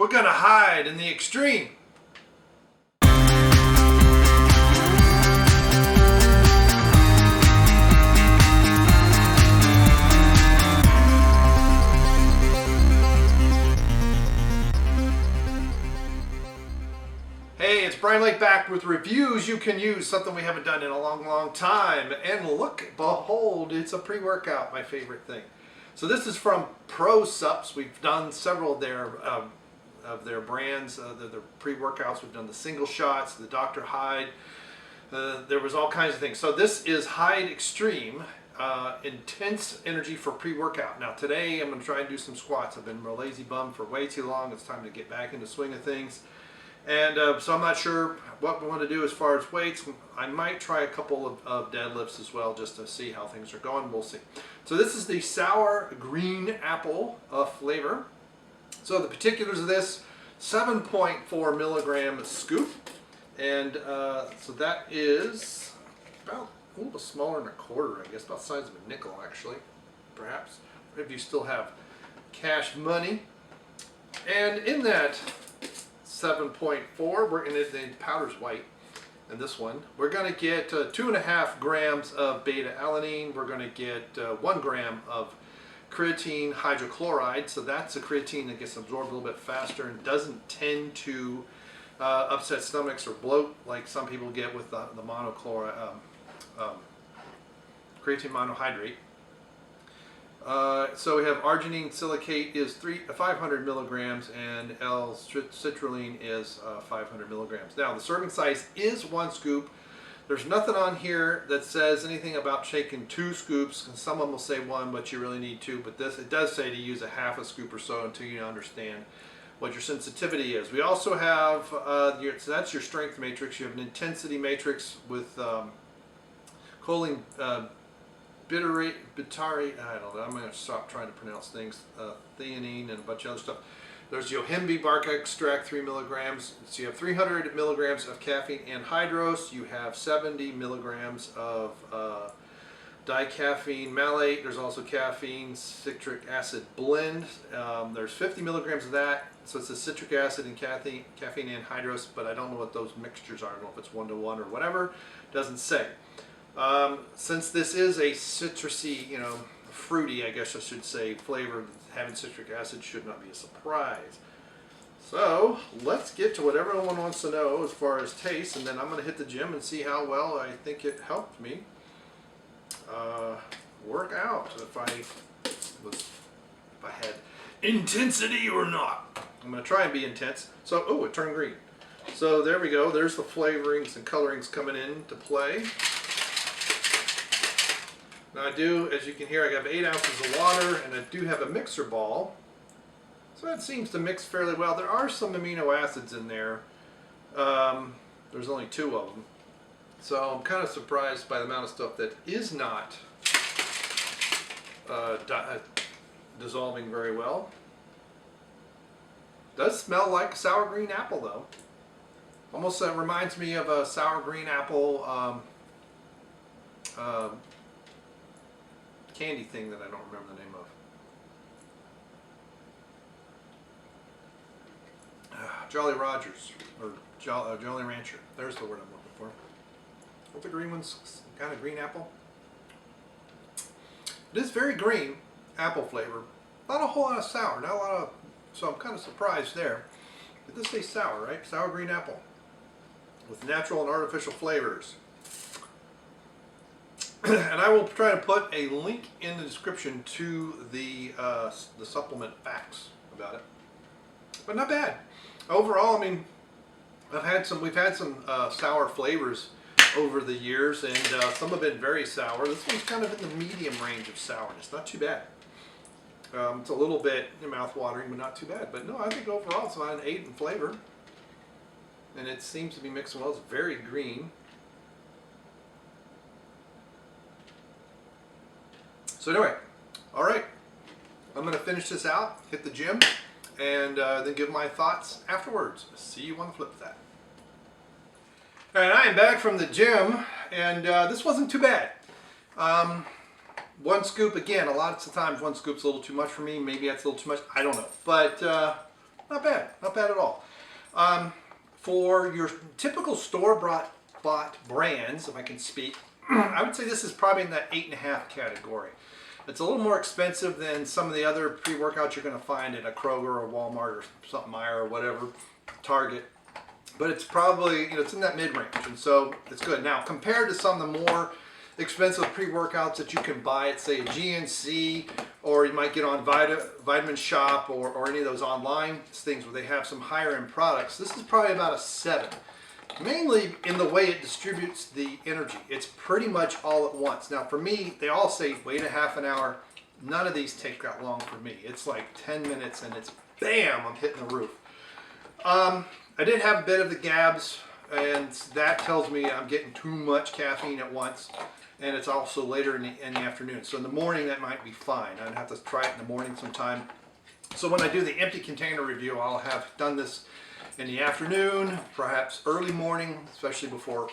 We're gonna hide in the extreme. Hey, it's Bryon Lape back with reviews you can use, something we haven't done in a long time. And look, behold, it's a pre-workout, my favorite thing. So this is from ProSupps. We've done several of their brands, their pre-workouts. We've done the single shots, the Dr. Hyde. There was all kinds of things. So this is HYDE Xtreme, intense energy for pre-workout. Now today I'm going to try and do some squats. I've been a lazy bum for way too long. It's time to get back into the swing of things. And so I'm not sure what we want to do as far as weights. I might try a couple of deadlifts as well just to see how things are going. We'll see. So this is the sour green apple flavor. So the particulars of this, 7.4 milligram scoop. And so that is about a little bit smaller than a quarter, I guess, about the size of a nickel actually, perhaps, if you still have cash money. And in that 7.4, we're going to, the powder's white, and this one, we're going to get 2.5 grams of beta alanine. We're going to get 1 gram of creatine hydrochloride. So that's a creatine that gets absorbed a little bit faster and doesn't tend to upset stomachs or bloat like some people get with the creatine monohydrate. So we have arginine silicate is 500 milligrams and L-citrulline is 500 milligrams. Now the serving size is 1 scoop. There's nothing on here that says anything about shaking 2 scoops. Some of them will say 1, but you really need 2. But this, it does say to use a half a scoop or so until you understand what your sensitivity is. We also have, so that's your strength matrix. You have an intensity matrix with choline, bitari, I don't know, I'm going to stop trying to pronounce things, theanine and a bunch of other stuff. There's yohimbe bark extract, 3 milligrams. So you have 300 milligrams of caffeine anhydrous. You have 70 milligrams of dicaffeine malate. There's also caffeine citric acid blend. There's 50 milligrams of that. So it's a citric acid and caffeine anhydrous, but I don't know what those mixtures are. I don't know if it's 1 to 1 or whatever. Doesn't say. Since this is a citrusy, fruity, I guess I should say, flavor, having citric acid should not be a surprise. So let's get to what everyone wants to know as far as taste, and then I'm going to hit the gym and see how well I think it helped me work out, if I had intensity or not. I'm going to try and be intense. So, oh, it turned green. So there we go. There's the flavorings and colorings coming into play. Now I do, as you can hear, I have 8 ounces of water, and I do have a mixer ball. So that seems to mix fairly well. There are some amino acids in there. There's only 2 of them. So I'm kind of surprised by the amount of stuff that is not dissolving very well. Does smell like sour green apple though. Almost reminds me of a sour green apple candy thing that I don't remember the name of. Jolly Rogers, or Jolly Rancher. There's the word I'm looking for. What the green one's kind of green apple. It is very green, apple flavor. Not a whole lot of sour, not a lot of, so I'm kind of surprised there. It does say sour, right? Sour green apple with natural and artificial flavors. And I will try to put a link in the description to the supplement facts about it. But not bad. Overall, I mean, we've had some sour flavors over the years, and some have been very sour. This one's kind of in the medium range of sourness. Not too bad. It's a little bit mouth-watering, but not too bad. But no, I think overall it's about an 8 in flavor. And it seems to be mixing well. It's very green. So anyway, all right, I'm going to finish this out, hit the gym, and then give my thoughts afterwards. See you on the flip side. All right, I am back from the gym, and this wasn't too bad. 1 scoop, again, a lot of times 1 scoop's a little too much for me. Maybe that's a little too much. I don't know. But not bad. Not bad at all. For your typical store-bought brands, if I can speak, I would say this is probably in that 8.5 category. It's a little more expensive than some of the other pre-workouts you're going to find at a Kroger or Walmart or something, Meijer or whatever, Target. But it's probably, it's in that mid-range, and so it's good. Now, compared to some of the more expensive pre-workouts that you can buy at, say, a GNC, or you might get on Vitamin Shop or any of those online things where they have some higher-end products, this is probably about a 7. Mainly in the way it distributes the energy. It's pretty much all at once. Now for me, they all say wait a half an hour. None of these take that long for me. It's like 10 minutes and it's bam, I'm hitting the roof. I did have a bit of the GABs, and that tells me I'm getting too much caffeine at once, and it's also later in the afternoon. So in the morning that might be fine. I'd have to try it in the morning sometime. So when I do the empty container review, I'll have done this in the afternoon, perhaps early morning, especially before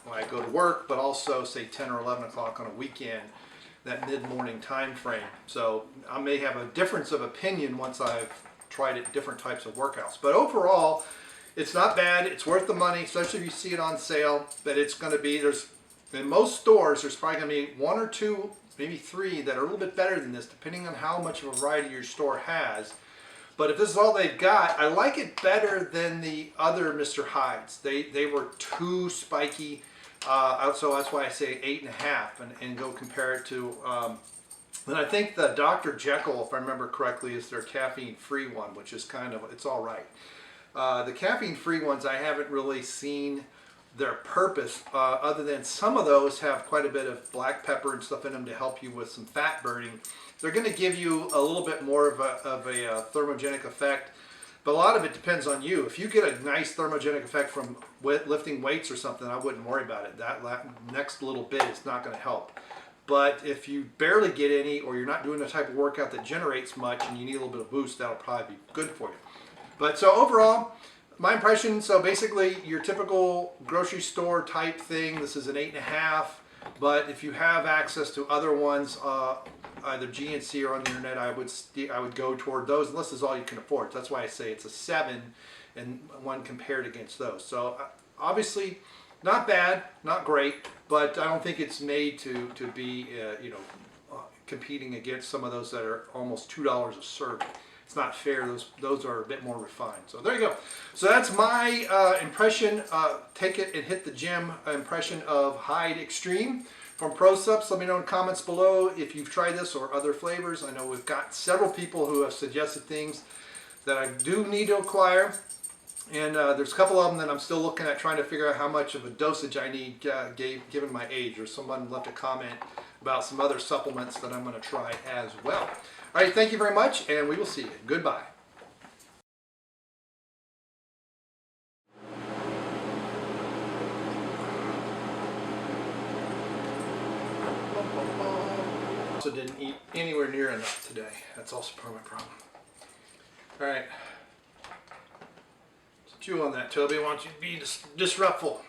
when I go to work, but also say 10 or 11 o'clock on a weekend, that mid-morning time frame. So I may have a difference of opinion once I've tried it, different types of workouts. But overall, it's not bad. It's worth the money, especially if you see it on sale. But it's going to be, in most stores, there's probably going to be 1 or 2, maybe 3 that are a little bit better than this, depending on how much of a variety your store has. But if this is all they've got, I like it better than the other Mr. Hydes. They were too spiky, so that's why I say 8.5 and go compare it to, and I think the Dr. Jekyll, if I remember correctly, is their caffeine-free one, which is kind of, it's all right. The caffeine-free ones, I haven't really seen their purpose, other than some of those have quite a bit of black pepper and stuff in them to help you with some fat burning. They're going to give you a little bit more of a thermogenic effect, but a lot of it depends on you. If you get a nice thermogenic effect from lifting weights or something, I wouldn't worry about it. That next little bit is not going to help. But if you barely get any, or you're not doing the type of workout that generates much and you need a little bit of boost, that'll probably be good for you. But so overall, my impression, so basically your typical grocery store type thing, this is an 8.5, but if you have access to other ones, either GNC or on the internet, I would go toward those, unless this is all you can afford. So that's why I say it's a 7 and one compared against those. So obviously not bad, not great, but I don't think it's made to be competing against some of those that are almost $2 a serving. It's not fair. Those are a bit more refined. So there you go. So that's my impression, take it and hit the gym impression of HYDE Xtreme from ProSupps. Let me know in the comments below if you've tried this or other flavors. I know we've got several people who have suggested things that I do need to acquire. And there's a couple of them that I'm still looking at, trying to figure out how much of a dosage I need given my age. Or someone left a comment about some other supplements that I'm going to try as well. All right, thank you very much, and we will see you. Goodbye. Also didn't eat anywhere near enough today. That's also part of my problem. All right. So chew on that, Toby. I want you to be disruptful.